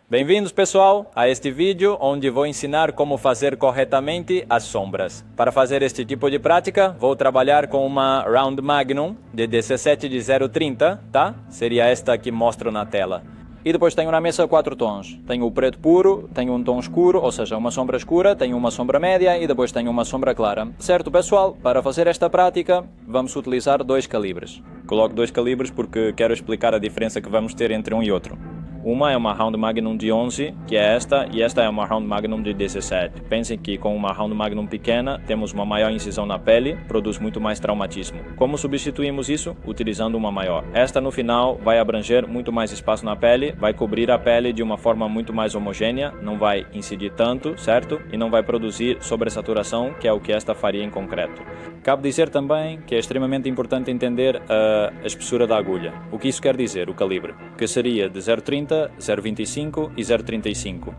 Bem-vindos, pessoal, a este vídeo onde vou ensinar como fazer corretamente as sombras. Para fazer este tipo de prática, vou trabalhar com uma Round Magnum de 17 de 0,30, tá? Seria esta que mostro na tela. E depois tenho na mesa 4 tons. Tenho o preto puro, tenho um tom escuro, ou seja, uma sombra escura, tenho uma sombra média e depois tenho uma sombra clara. Certo, pessoal? Para fazer esta prática, vamos utilizar 2 calibres. Coloco 2 calibres porque quero explicar a diferença que vamos ter entre um e outro. Uma é uma Round Magnum de 11, que é esta, e esta é uma Round Magnum de 17. Pensem que com uma Round Magnum pequena temos uma maior incisão na pele, produz muito mais traumatismo. Como substituímos isso? Utilizando uma maior. Esta no final vai abranger muito mais espaço na pele, vai cobrir a pele de uma forma muito mais homogênea, não vai incidir tanto, certo? E não vai produzir sobressaturação, que é o que esta faria em concreto. Cabe dizer também que é extremamente importante entender a espessura da agulha. O que isso quer dizer, o calibre? Que seria de 0,30, 0,25 e 0,35.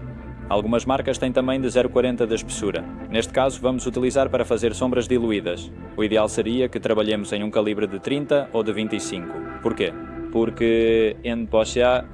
Algumas marcas têm também de 0,40 de espessura. Neste caso, vamos utilizar para fazer sombras diluídas. O ideal seria que trabalhemos em um calibre de 30 ou de 25. Porquê? Porque em Pochá,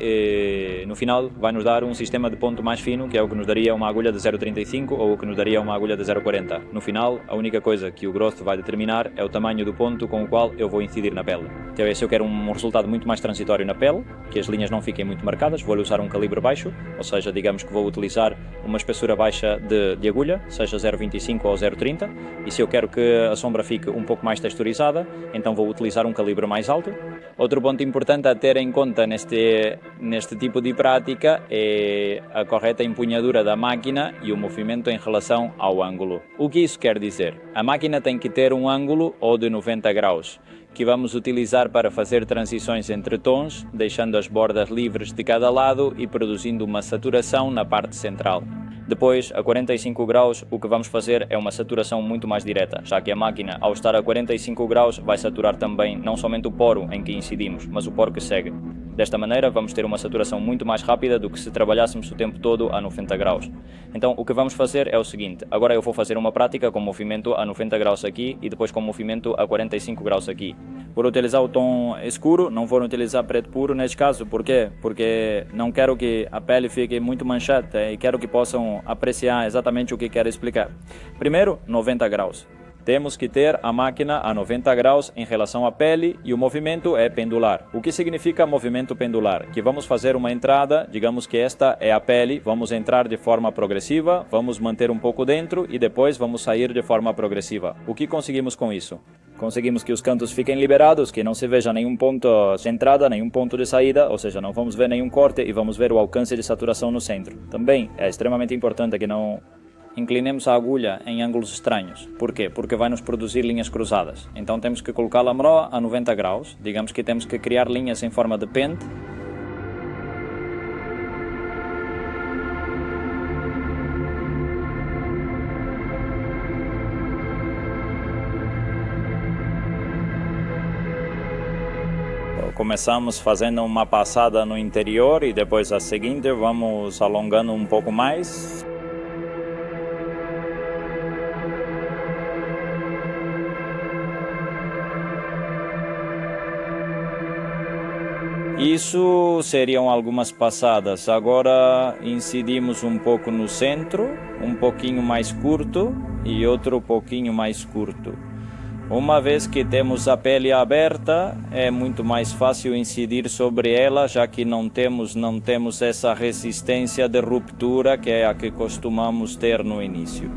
no final, vai nos dar um sistema de ponto mais fino, que é o que nos daria uma agulha de 0,35 ou o que nos daria uma agulha de 0,40. No final, a única coisa que o grosso vai determinar é o tamanho do ponto com o qual eu vou incidir na pele. Então, se eu quero um resultado muito mais transitório na pele, que as linhas não fiquem muito marcadas, vou usar um calibre baixo, ou seja, digamos que vou utilizar uma espessura baixa de agulha, seja 0,25 ou 0,30, e se eu quero que a sombra fique um pouco mais texturizada, então vou utilizar um calibre mais alto. Outro ponto importante a ter em conta neste tipo de prática é a correta empunhadura da máquina e o movimento em relação ao ângulo. O que isso quer dizer? A máquina tem que ter um ângulo ou de 90 graus, que vamos utilizar para fazer transições entre tons, deixando as bordas livres de cada lado e produzindo uma saturação na parte central. Depois, a 45 graus, o que vamos fazer é uma saturação muito mais direta, já que a máquina, ao estar a 45 graus, vai saturar também não somente o poro em que incidimos, mas o poro que segue. Desta maneira, vamos ter uma saturação muito mais rápida do que se trabalhássemos o tempo todo a 90 graus. Então, o que vamos fazer é o seguinte: agora eu vou fazer uma prática com movimento a 90 graus aqui e depois com movimento a 45 graus aqui. Vou utilizar o tom escuro, não vou utilizar preto puro neste caso. Por quê? Porque não quero que a pele fique muito manchada e quero que possam apreciar exatamente o que quero explicar. Primeiro, 90 graus. Temos que ter a máquina a 90 graus em relação à pele e o movimento é pendular. O que significa movimento pendular? Que vamos fazer uma entrada, digamos que esta é a pele, vamos entrar de forma progressiva, vamos manter um pouco dentro e depois vamos sair de forma progressiva. O que conseguimos com isso? Conseguimos que os cantos fiquem liberados, que não se veja nenhum ponto de entrada, nenhum ponto de saída, ou seja, não vamos ver nenhum corte e vamos ver o alcance de saturação no centro. Também é extremamente importante que não inclinemos a agulha em ângulos estranhos. Por quê? Porque vai nos produzir linhas cruzadas. Então temos que colocá-la a 90 graus. Digamos que temos que criar linhas em forma de pente. Começamos fazendo uma passada no interior e depois a seguinte vamos alongando um pouco mais. Isso seriam algumas passadas. Agora incidimos um pouco no centro, um pouquinho mais curto e outro pouquinho mais curto. Uma vez que temos a pele aberta, é muito mais fácil incidir sobre ela, já que não temos essa resistência de ruptura que é a que costumamos ter no início.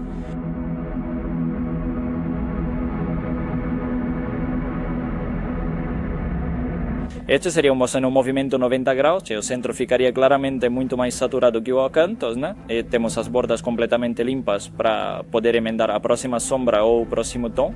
Este seria um movimento 90 graus, o centro ficaria claramente muito mais saturado que os cantos, né? E temos as bordas completamente limpas para poder emendar a próxima sombra ou o próximo tom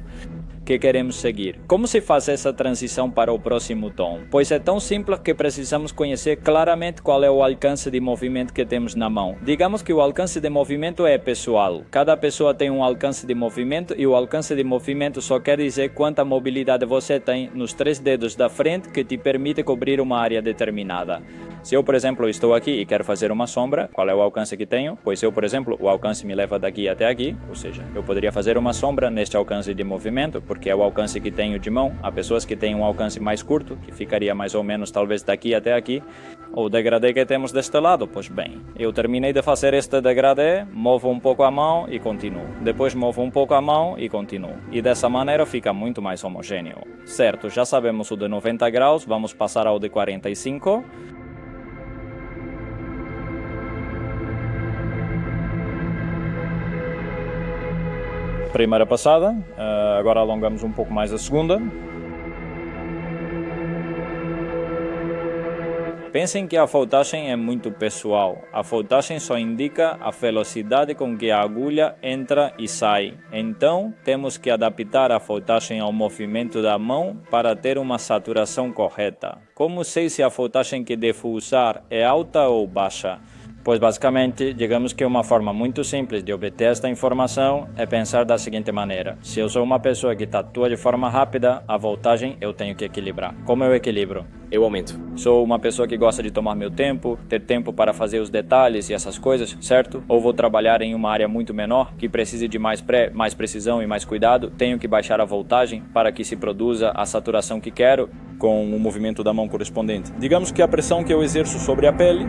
que queremos seguir. Como se faz essa transição para o próximo tom? Pois é tão simples que precisamos conhecer claramente qual é o alcance de movimento que temos na mão. Digamos que o alcance de movimento é pessoal. Cada pessoa tem um alcance de movimento e o alcance de movimento só quer dizer quanta mobilidade você tem nos 3 dedos da frente que te permite cobrir uma área determinada. Se eu, por exemplo, estou aqui e quero fazer uma sombra, qual é o alcance que tenho? Pois eu, por exemplo, o alcance me leva daqui até aqui, ou seja, eu poderia fazer uma sombra neste alcance de movimento, porque é o alcance que tenho de mão. Há pessoas que têm um alcance mais curto, que ficaria mais ou menos talvez daqui até aqui. O degradê que temos deste lado, pois bem, eu terminei de fazer este degradê, movo um pouco a mão e continuo. Depois movo um pouco a mão e continuo. E dessa maneira fica muito mais homogêneo. Certo, já sabemos o de 90 graus, vamos passar ao de 45. Primeira passada, agora alongamos um pouco mais a segunda. Pensem que a voltagem é muito pessoal. A voltagem só indica a velocidade com que a agulha entra e sai. Então, temos que adaptar a voltagem ao movimento da mão para ter uma saturação correta. Como sei se a voltagem que devo usar é alta ou baixa? Pois basicamente, digamos que uma forma muito simples de obter esta informação é pensar da seguinte maneira. Se eu sou uma pessoa que tatua de forma rápida, a voltagem eu tenho que equilibrar. Como eu equilibro? Eu aumento. Sou uma pessoa que gosta de tomar meu tempo, ter tempo para fazer os detalhes e essas coisas, certo? Ou vou trabalhar em uma área muito menor, que precise de mais precisão e mais cuidado, tenho que baixar a voltagem para que se produza a saturação que quero com o movimento da mão correspondente. Digamos que a pressão que eu exerço sobre a pele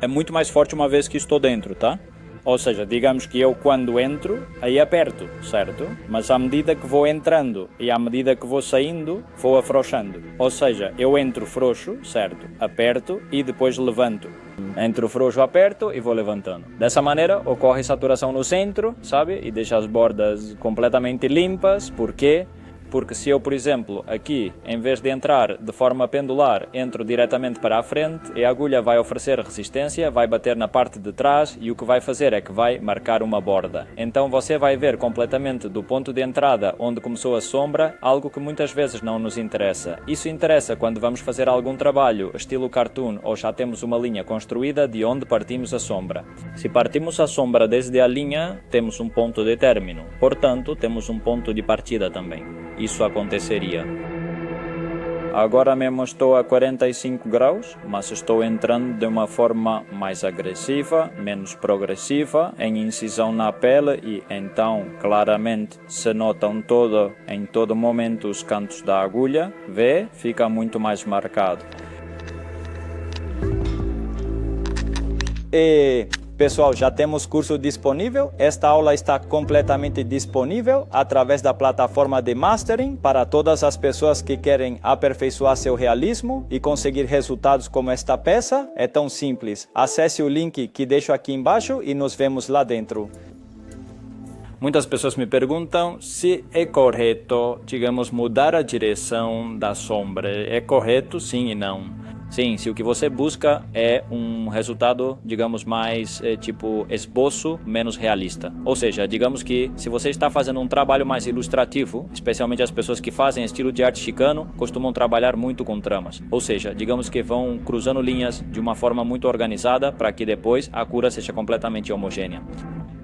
é muito mais forte uma vez que estou dentro, tá? Ou seja, digamos que eu quando entro, aí aperto, certo? Mas à medida que vou entrando e à medida que vou saindo, vou afrouxando. Ou seja, eu entro frouxo, certo? Aperto e depois levanto. Entro frouxo, aperto e vou levantando. Dessa maneira ocorre saturação no centro, sabe? E deixa as bordas completamente limpas. Por quê? Porque se eu, por exemplo, aqui, em vez de entrar de forma pendular, entro diretamente para a frente, a agulha vai oferecer resistência, vai bater na parte de trás e o que vai fazer é que vai marcar uma borda. Então você vai ver completamente do ponto de entrada onde começou a sombra, algo que muitas vezes não nos interessa. Isso interessa quando vamos fazer algum trabalho, estilo cartoon, ou já temos uma linha construída de onde partimos a sombra. Se partimos a sombra desde a linha, temos um ponto de término. Portanto, temos um ponto de partida também. Isso aconteceria. Agora mesmo estou a 45 graus, mas estou entrando de uma forma mais agressiva, menos progressiva, em incisão na pele e então claramente se notam em todo momento os cantos da agulha. Vê? Fica muito mais marcado. Pessoal, já temos curso disponível. Esta aula está completamente disponível através da plataforma de Mastering para todas as pessoas que querem aperfeiçoar seu realismo e conseguir resultados como esta peça. É tão simples. Acesse o link que deixo aqui embaixo e nos vemos lá dentro. Muitas pessoas me perguntam se é correto, digamos, mudar a direção da sombra. É correto, sim e não. Sim, se o que você busca é um resultado, digamos, mais tipo esboço, menos realista. Ou seja, digamos que se você está fazendo um trabalho mais ilustrativo, especialmente as pessoas que fazem estilo de arte chicano, costumam trabalhar muito com tramas. Ou seja, digamos que vão cruzando linhas de uma forma muito organizada para que depois a cura seja completamente homogênea.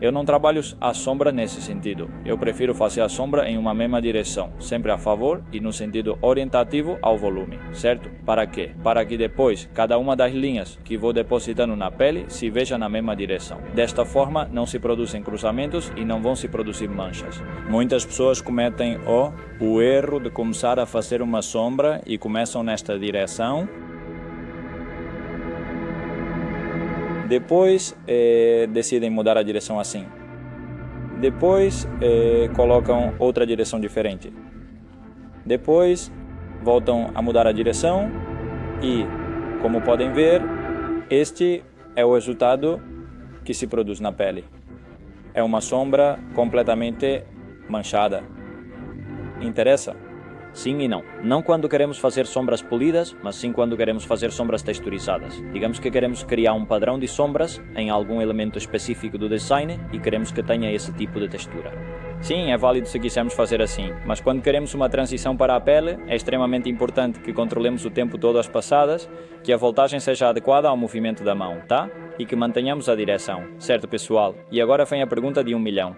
Eu não trabalho a sombra nesse sentido. Eu prefiro fazer a sombra em uma mesma direção, sempre a favor e no sentido orientativo ao volume, certo? Para quê? Para que depois cada uma das linhas que vou depositando na pele se veja na mesma direção. Desta forma não se produzem cruzamentos e não vão se produzir manchas. Muitas pessoas cometem o erro de começar a fazer uma sombra e começam nesta direção. Depois decidem mudar a direção assim. Depois colocam outra direção diferente. Depois voltam a mudar a direção e, como podem ver, este é o resultado que se produz na pele. É uma sombra completamente manchada. Interessa? Sim e não. Não quando queremos fazer sombras polidas, mas sim quando queremos fazer sombras texturizadas. Digamos que queremos criar um padrão de sombras em algum elemento específico do design e queremos que tenha esse tipo de textura. Sim, é válido se quisermos fazer assim, mas quando queremos uma transição para a pele, é extremamente importante que controlemos o tempo todo as passadas, que a voltagem seja adequada ao movimento da mão, tá? e que mantenhamos a direção. Certo, pessoal? E agora vem a pergunta de 1 milhão.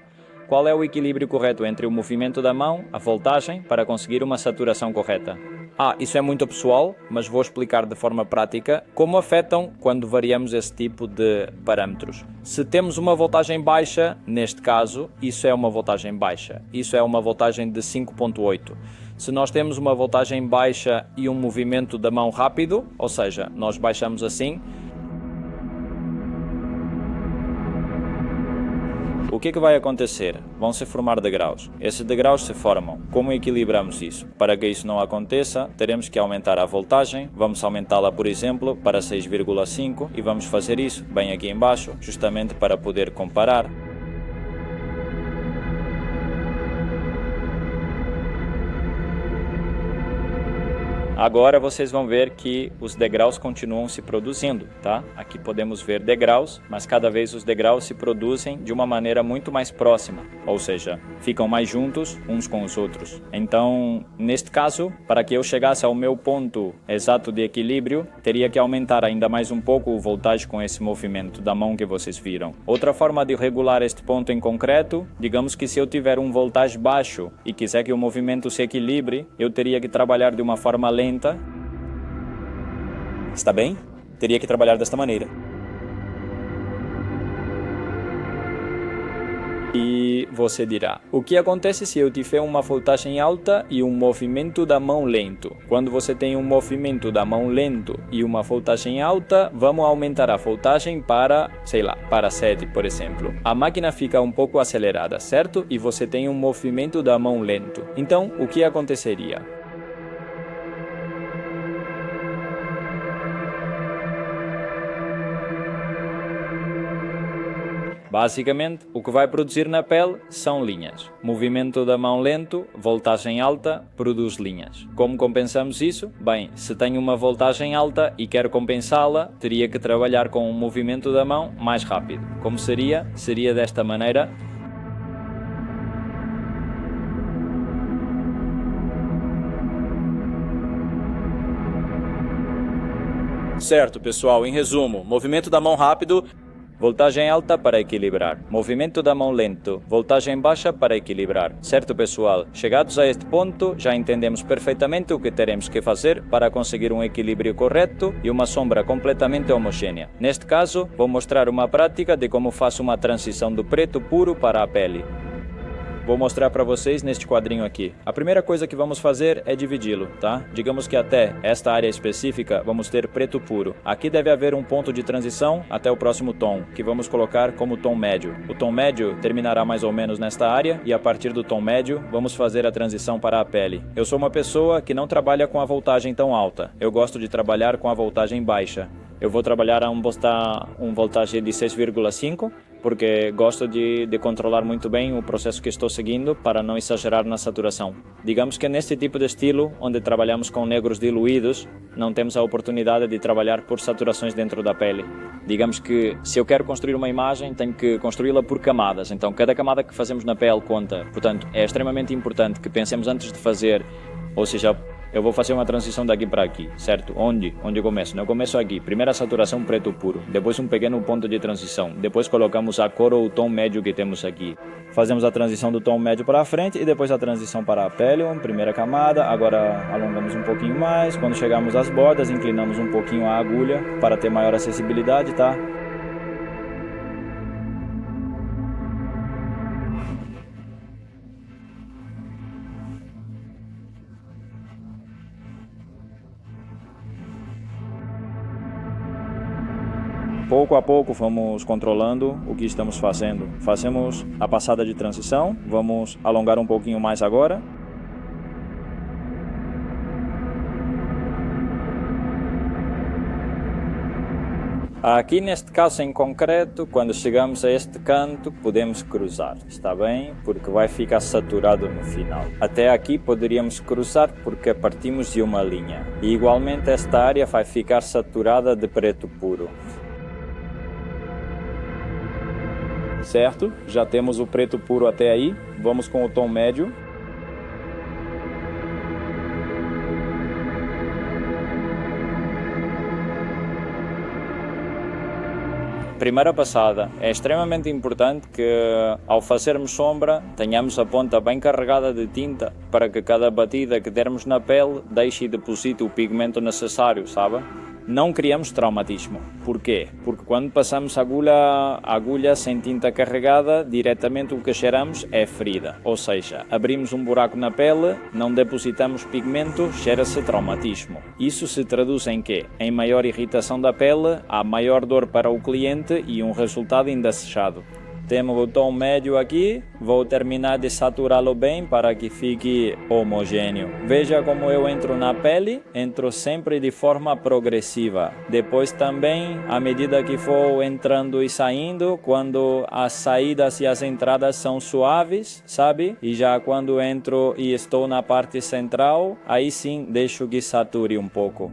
Qual é o equilíbrio correto entre o movimento da mão, a voltagem, para conseguir uma saturação correta? Isso é muito pessoal, mas vou explicar de forma prática como afetam quando variamos esse tipo de parâmetros. Se temos uma voltagem baixa, neste caso, isso é uma voltagem baixa. Isso é uma voltagem de 5.8. Se nós temos uma voltagem baixa e um movimento da mão rápido, ou seja, nós baixamos assim, o que vai acontecer? Vão se formar degraus. Esses degraus se formam. Como equilibramos isso? Para que isso não aconteça, teremos que aumentar a voltagem. Vamos aumentá-la, por exemplo, para 6,5 e vamos fazer isso bem aqui embaixo, justamente para poder comparar. Agora vocês vão ver que os degraus continuam se produzindo, tá? Aqui podemos ver degraus, mas cada vez os degraus se produzem de uma maneira muito mais próxima, ou seja, ficam mais juntos uns com os outros. Então, neste caso, para que eu chegasse ao meu ponto exato de equilíbrio, teria que aumentar ainda mais um pouco o voltagem com esse movimento da mão que vocês viram. Outra forma de regular este ponto em concreto, digamos que se eu tiver um voltagem baixo e quiser que o movimento se equilibre, eu teria que trabalhar de uma forma lenta. Está bem? Teria que trabalhar desta maneira. E você dirá, o que acontece se eu tiver uma voltagem alta e um movimento da mão lento? Quando você tem um movimento da mão lento e uma voltagem alta, vamos aumentar a voltagem para, sei lá, para 7, por exemplo. A máquina fica um pouco acelerada, certo? E você tem um movimento da mão lento. Então, o que aconteceria? Basicamente, o que vai produzir na pele são linhas. Movimento da mão lento, voltagem alta, produz linhas. Como compensamos isso? Bem, se tenho uma voltagem alta e quero compensá-la, teria que trabalhar com um movimento da mão mais rápido. Como seria? Seria desta maneira. Certo, pessoal, em resumo, movimento da mão rápido, voltagem alta para equilibrar. Movimento da mão lento. Voltagem baixa para equilibrar. Certo, pessoal? Chegados a este ponto, já entendemos perfeitamente o que teremos que fazer para conseguir um equilíbrio correto e uma sombra completamente homogênea. Neste caso, vou mostrar uma prática de como faço uma transição do preto puro para a pele. Vou mostrar para vocês neste quadrinho aqui. A primeira coisa que vamos fazer é dividi-lo, tá? Digamos que até esta área específica vamos ter preto puro. Aqui deve haver um ponto de transição até o próximo tom, que vamos colocar como tom médio. O tom médio terminará mais ou menos nesta área e a partir do tom médio vamos fazer a transição para a pele. Eu sou uma pessoa que não trabalha com a voltagem tão alta. Eu gosto de trabalhar com a voltagem baixa. Eu vou trabalhar a um voltagem de 6,5 porque gosto de controlar muito bem o processo que estou seguindo para não exagerar na saturação. Digamos que neste tipo de estilo, onde trabalhamos com negros diluídos, não temos a oportunidade de trabalhar por saturações dentro da pele. Digamos que se eu quero construir uma imagem, tenho que construí-la por camadas, então cada camada que fazemos na pele conta. Portanto, é extremamente importante que pensemos antes de fazer, ou seja, eu vou fazer uma transição daqui para aqui, certo? Onde eu começo? Eu começo aqui, primeira saturação preto puro, depois um pequeno ponto de transição, depois colocamos a cor ou o tom médio que temos aqui. Fazemos a transição do tom médio para a frente e depois a transição para a pele, primeira camada, agora alongamos um pouquinho mais, quando chegamos às bordas, inclinamos um pouquinho a agulha para ter maior acessibilidade, tá? Pouco a pouco vamos controlando o que estamos fazendo. Fazemos a passada de transição, vamos alongar um pouquinho mais agora. Aqui neste caso em concreto, quando chegamos a este canto, podemos cruzar, está bem? Porque vai ficar saturado no final. Até aqui poderíamos cruzar porque partimos de uma linha. E igualmente esta área vai ficar saturada de preto puro. Certo? Já temos o preto puro até aí. Vamos com o tom médio. Primeira passada, é extremamente importante que ao fazermos sombra tenhamos a ponta bem carregada de tinta para que cada batida que dermos na pele deixe e deposite o pigmento necessário, sabe? Não criamos traumatismo. Porquê? Porque quando passamos a agulha sem tinta carregada, diretamente o que geramos é ferida. Ou seja, abrimos um buraco na pele, não depositamos pigmento, gera-se traumatismo. Isso se traduz em quê? Em maior irritação da pele, há maior dor para o cliente e um resultado indesejado. Temos o tom médio aqui, vou terminar de saturá-lo bem para que fique homogêneo. Veja como eu entro na pele, entro sempre de forma progressiva. Depois também, à medida que for entrando e saindo, quando as saídas e as entradas são suaves, sabe? E já quando entro e estou na parte central, aí sim deixo que sature um pouco.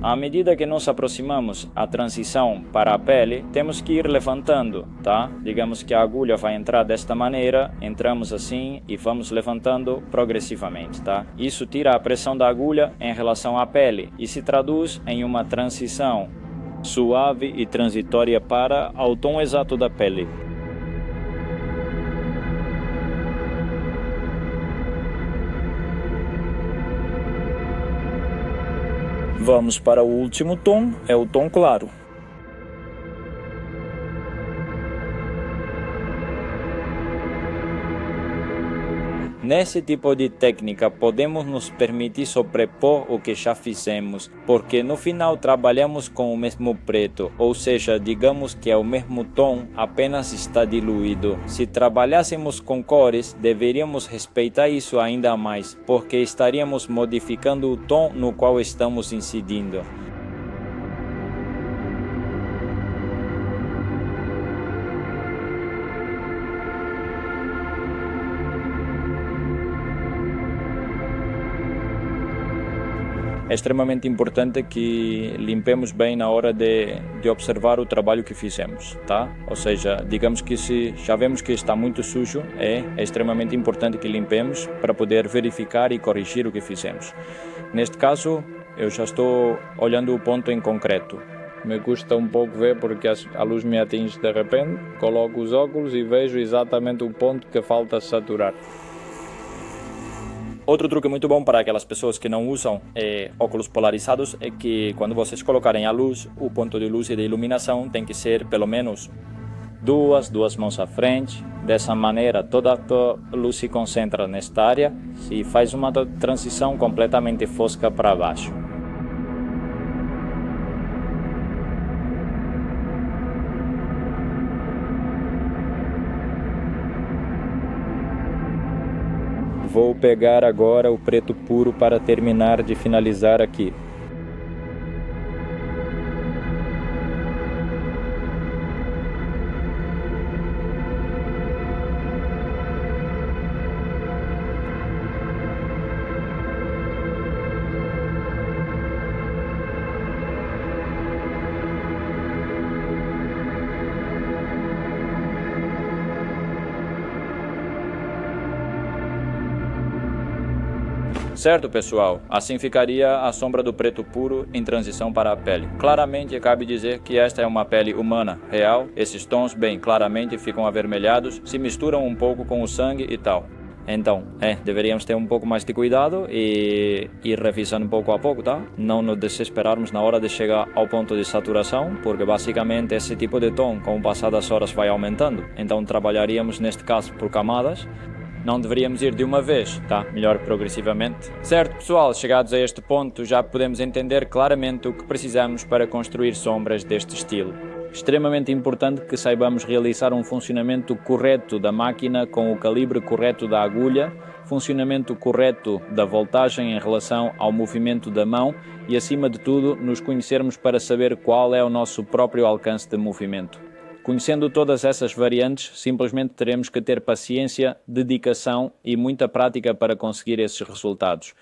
À medida que nos aproximamos à transição para a pele, temos que ir levantando, tá? Digamos que a agulha vai entrar desta maneira, entramos assim e vamos levantando progressivamente, tá? Isso tira a pressão da agulha em relação à pele e se traduz em uma transição suave e transitória para ao tom exato da pele. Vamos para o último tom, é o tom claro. Nesse tipo de técnica, podemos nos permitir sobrepor o que já fizemos, porque no final trabalhamos com o mesmo preto, ou seja, digamos que é o mesmo tom, apenas está diluído. Se trabalhássemos com cores, deveríamos respeitar isso ainda mais, porque estaríamos modificando o tom no qual estamos incidindo. É extremamente importante que limpemos bem na hora de observar o trabalho que fizemos, tá? Ou seja, digamos que se já vemos que está muito sujo, é extremamente importante que limpemos para poder verificar e corrigir o que fizemos. Neste caso, eu já estou olhando o ponto em concreto. Me custa um pouco ver porque a luz me atinge de repente, coloco os óculos e vejo exatamente o ponto que falta saturar. Outro truque muito bom para aquelas pessoas que não usam óculos polarizados é que quando vocês colocarem a luz, o ponto de luz e de iluminação tem que ser pelo menos duas mãos à frente. Dessa maneira, toda a luz se concentra nesta área e faz uma transição completamente fosca para baixo. Vou pegar agora o preto puro para terminar de finalizar aqui. Certo, pessoal? Assim ficaria a sombra do preto puro em transição para a pele. Claramente cabe dizer que esta é uma pele humana, real. Esses tons, bem, claramente ficam avermelhados, se misturam um pouco com o sangue e tal. Então, deveríamos ter um pouco mais de cuidado e ir revisando pouco a pouco, tá? Não nos desesperarmos na hora de chegar ao ponto de saturação, porque basicamente esse tipo de tom, com o passar das horas, vai aumentando. Então trabalharíamos neste caso por camadas. Não deveríamos ir de uma vez, tá? Melhor progressivamente. Certo, pessoal, chegados a este ponto, já podemos entender claramente o que precisamos para construir sombras deste estilo. Extremamente importante que saibamos realizar um funcionamento correto da máquina com o calibre correto da agulha, funcionamento correto da voltagem em relação ao movimento da mão e, acima de tudo, nos conhecermos para saber qual é o nosso próprio alcance de movimento. Conhecendo todas essas variantes, simplesmente teremos que ter paciência, dedicação e muita prática para conseguir esses resultados.